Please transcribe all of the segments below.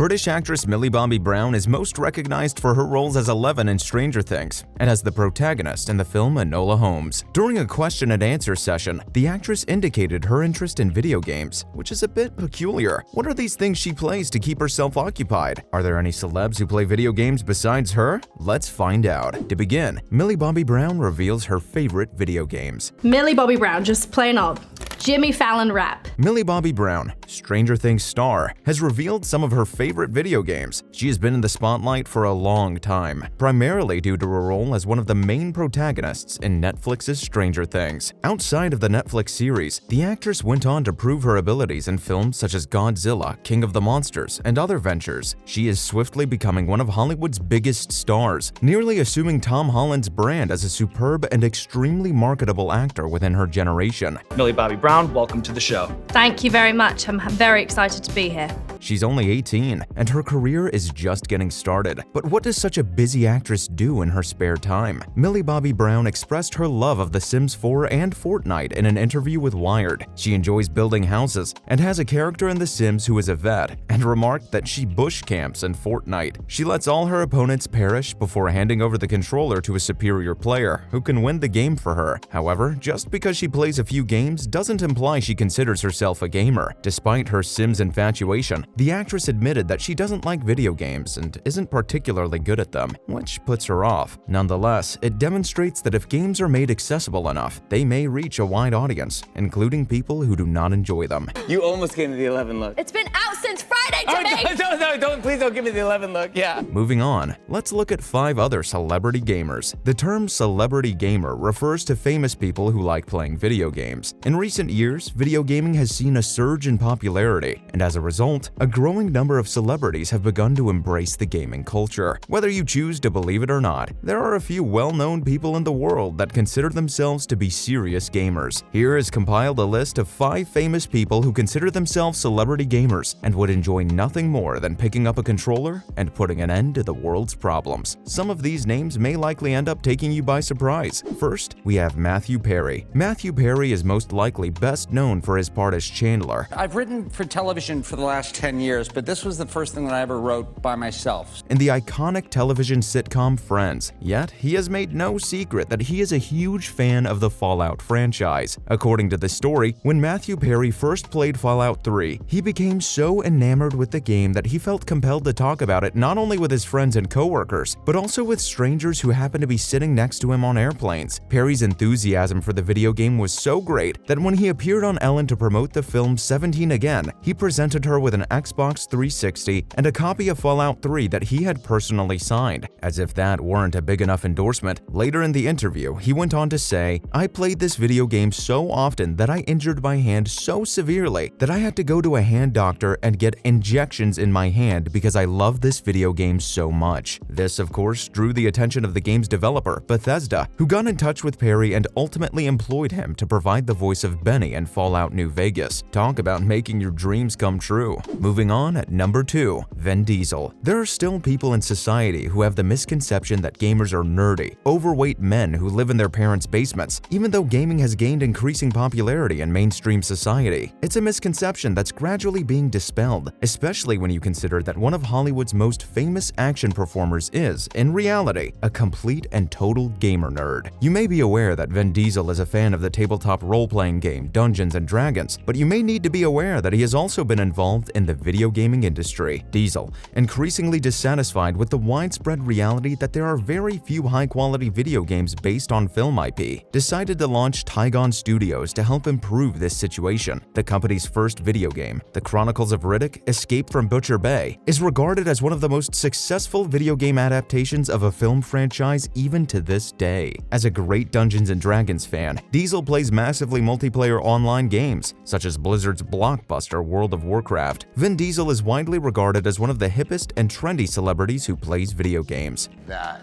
British actress Millie Bobby Brown is most recognized for her roles as Eleven in Stranger Things and as the protagonist in the film Enola Holmes. During a question and answer session, the actress indicated her interest in video games, which is a bit peculiar. What are these things she plays to keep herself occupied? Are there any celebs who play video games besides her? Let's find out. To begin, Millie Bobby Brown reveals her favorite video games. Millie Bobby Brown, just plain old Jimmy Fallon rap. Millie Bobby Brown, Stranger Things star, has revealed some of her favorite video games. She has been in the spotlight for a long time, primarily due to her role as one of the main protagonists in Netflix's Stranger Things. Outside of the Netflix series, the actress went on to prove her abilities in films such as Godzilla, King of the Monsters, and other ventures. She is swiftly becoming one of Hollywood's biggest stars, nearly assuming Tom Holland's brand as a superb and extremely marketable actor within her generation. Millie Bobby Brown, welcome to the show. Thank you very much. I'm very excited to be here. She's only 18, and her career is just getting started. But what does such a busy actress do in her spare time? Millie Bobby Brown expressed her love of The Sims 4 and Fortnite in an interview with Wired. She enjoys building houses and has a character in The Sims who is a vet, and remarked that she bush camps in Fortnite. She lets all her opponents perish before handing over the controller to a superior player who can win the game for her. However, just because she plays a few games doesn't imply she considers herself a gamer. Despite her Sims infatuation, the actress admitted that she doesn't like video games and isn't particularly good at them, which puts her off. Nonetheless, it demonstrates that if games are made accessible enough, they may reach a wide audience, including people who do not enjoy them. You almost gave me the 11 look. It's been out since Friday today! Please don't give me the 11 look, yeah. Moving on, let's look at 5 other celebrity gamers. The term celebrity gamer refers to famous people who like playing video games. In recent years, video gaming has seen a surge in popularity, and as a result, a growing number of celebrities have begun to embrace the gaming culture. Whether you choose to believe it or not, there are a few well-known people in the world that consider themselves to be serious gamers. Here is compiled a list of 5 famous people who consider themselves celebrity gamers and would enjoy nothing more than picking up a controller and putting an end to the world's problems. Some of these names may likely end up taking you by surprise. First, we have Matthew Perry. Matthew Perry is most likely best known for his part as Chandler. I've written for television for the last 10 years, but this was the first thing that I ever wrote by myself. In the iconic television sitcom Friends, yet he has made no secret that he is a huge fan of the Fallout franchise. According to the story, when Matthew Perry first played Fallout 3, he became so enamored with the game that he felt compelled to talk about it not only with his friends and coworkers, but also with strangers who happened to be sitting next to him on airplanes. Perry's enthusiasm for the video game was so great that when he appeared on Ellen to promote the film 17 Again, he presented her with an Xbox 360 and a copy of Fallout 3 that he had personally signed. As if that weren't a big enough endorsement, later in the interview, he went on to say, "I played this video game so often that I injured my hand so severely that I had to go to a hand doctor and get injections in my hand because I love this video game so much." This, of course, drew the attention of the game's developer, Bethesda, who got in touch with Perry and ultimately employed him to provide the voice of Benny in Fallout New Vegas. Talk about making your dreams come true. Moving on, at number 2, Vin Diesel. There are still people in society who have the misconception that gamers are nerdy, overweight men who live in their parents' basements, even though gaming has gained increasing popularity in mainstream society. It's a misconception that's gradually being dispelled, especially when you consider that one of Hollywood's most famous action performers is, in reality, a complete and total gamer nerd. You may be aware that Vin Diesel is a fan of the tabletop role-playing game Dungeons & Dragons, but you may need to be aware that he has also been involved in the video gaming industry. Diesel, increasingly dissatisfied with the widespread reality that there are very few high-quality video games based on film IP, decided to launch Tygon Studios to help improve this situation. The company's first video game, The Chronicles of Riddick: Escape from Butcher Bay, is regarded as one of the most successful video game adaptations of a film franchise even to this day. As a great Dungeons & Dragons fan, Diesel plays massively multiplayer online games, such as Blizzard's blockbuster World of Warcraft. Vin Diesel is widely regarded as one of the hippest and trendy celebrities who plays video games. That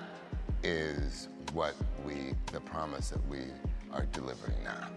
is the promise that we are delivering now.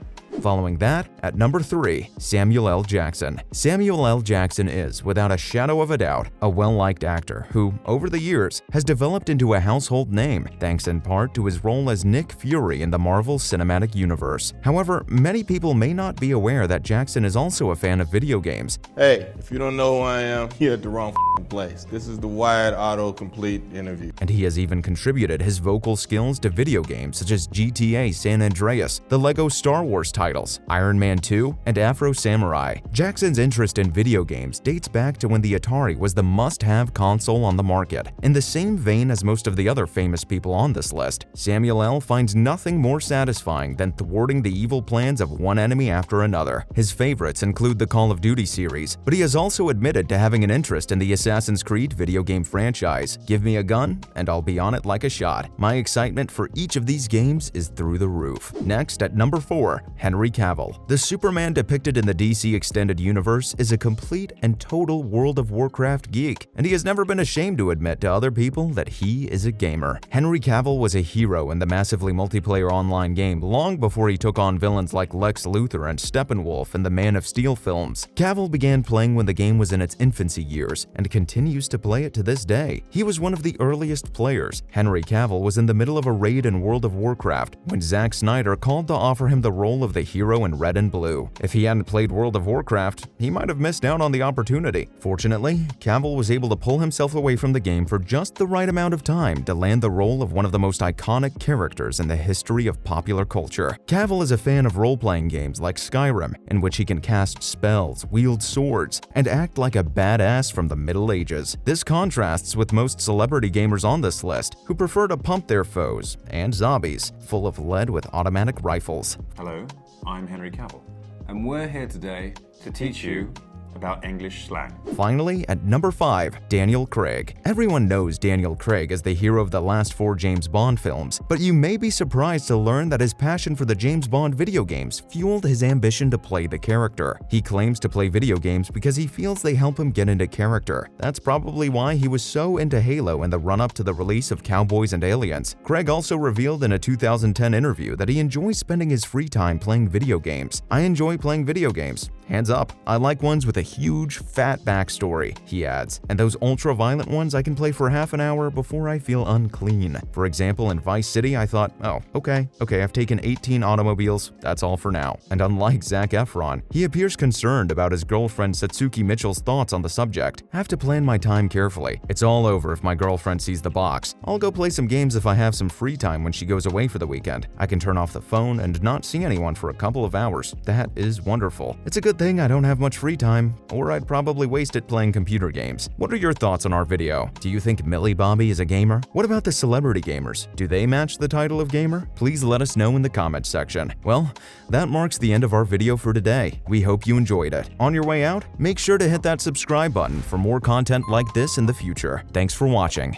Following that, at number 3, Samuel L. Jackson. Samuel L. Jackson is, without a shadow of a doubt, a well-liked actor who, over the years, has developed into a household name, thanks in part to his role as Nick Fury in the Marvel Cinematic Universe. However, many people may not be aware that Jackson is also a fan of video games. Hey, if you don't know who I am, you're at the wrong place. This is the Wired Auto-Complete interview. And he has even contributed his vocal skills to video games such as GTA San Andreas, the LEGO Star Wars titles, Iron Man 2, and Afro Samurai. Jackson's interest in video games dates back to when the Atari was the must-have console on the market. In the same vein as most of the other famous people on this list, Samuel L. finds nothing more satisfying than thwarting the evil plans of one enemy after another. His favorites include the Call of Duty series, but he has also admitted to having an interest in the Assassin's Creed video game franchise. Give me a gun, and I'll be on it like a shot. My excitement for each of these games is through the roof. Next, at number 4, Henry Cavill. The Superman depicted in the DC Extended Universe is a complete and total World of Warcraft geek, and he has never been ashamed to admit to other people that he is a gamer. Henry Cavill was a hero in the massively multiplayer online game long before he took on villains like Lex Luthor and Steppenwolf in the Man of Steel films. Cavill began playing when the game was in its infancy years and continues to play it to this day. He was one of the earliest players. Henry Cavill was in the middle of a raid in World of Warcraft when Zack Snyder called to offer him the role of the hero in Red and Blue. If he hadn't played World of Warcraft, he might have missed out on the opportunity. Fortunately, Cavill was able to pull himself away from the game for just the right amount of time to land the role of one of the most iconic characters in the history of popular culture. Cavill is a fan of role-playing games like Skyrim, in which he can cast spells, wield swords, and act like a badass from the Middle Ages. This contrasts with most celebrity gamers on this list, who prefer to pump their foes and zombies full of lead with automatic rifles. Hello, I'm Henry Cavill, and we're here today to teach you about English slang. Finally, at number 5, Daniel Craig. Everyone knows Daniel Craig as the hero of the last 4 James Bond films, but you may be surprised to learn that his passion for the James Bond video games fueled his ambition to play the character. He claims to play video games because he feels they help him get into character. That's probably why he was so into Halo in the run-up to the release of Cowboys and Aliens. Craig also revealed in a 2010 interview that he enjoys spending his free time playing video games. I enjoy playing video games. Hands up, I like ones with a huge, fat backstory, he adds, and those ultra-violent ones I can play for half an hour before I feel unclean. For example, in Vice City, I thought, oh, okay, I've taken 18 automobiles, that's all for now. And unlike Zac Efron, he appears concerned about his girlfriend Satsuki Mitchell's thoughts on the subject. I have to plan my time carefully. It's all over if my girlfriend sees the box. I'll go play some games if I have some free time when she goes away for the weekend. I can turn off the phone and not see anyone for a couple of hours. That is wonderful. It's a good thing I don't have much free time, or I'd probably waste it playing computer games. What are your thoughts on our video? Do you think Millie Bobby is a gamer? What about the celebrity gamers? Do they match the title of gamer? Please let us know in the comments section. Well, that marks the end of our video for today. We hope you enjoyed it. On your way out, make sure to hit that subscribe button for more content like this in the future. Thanks for watching.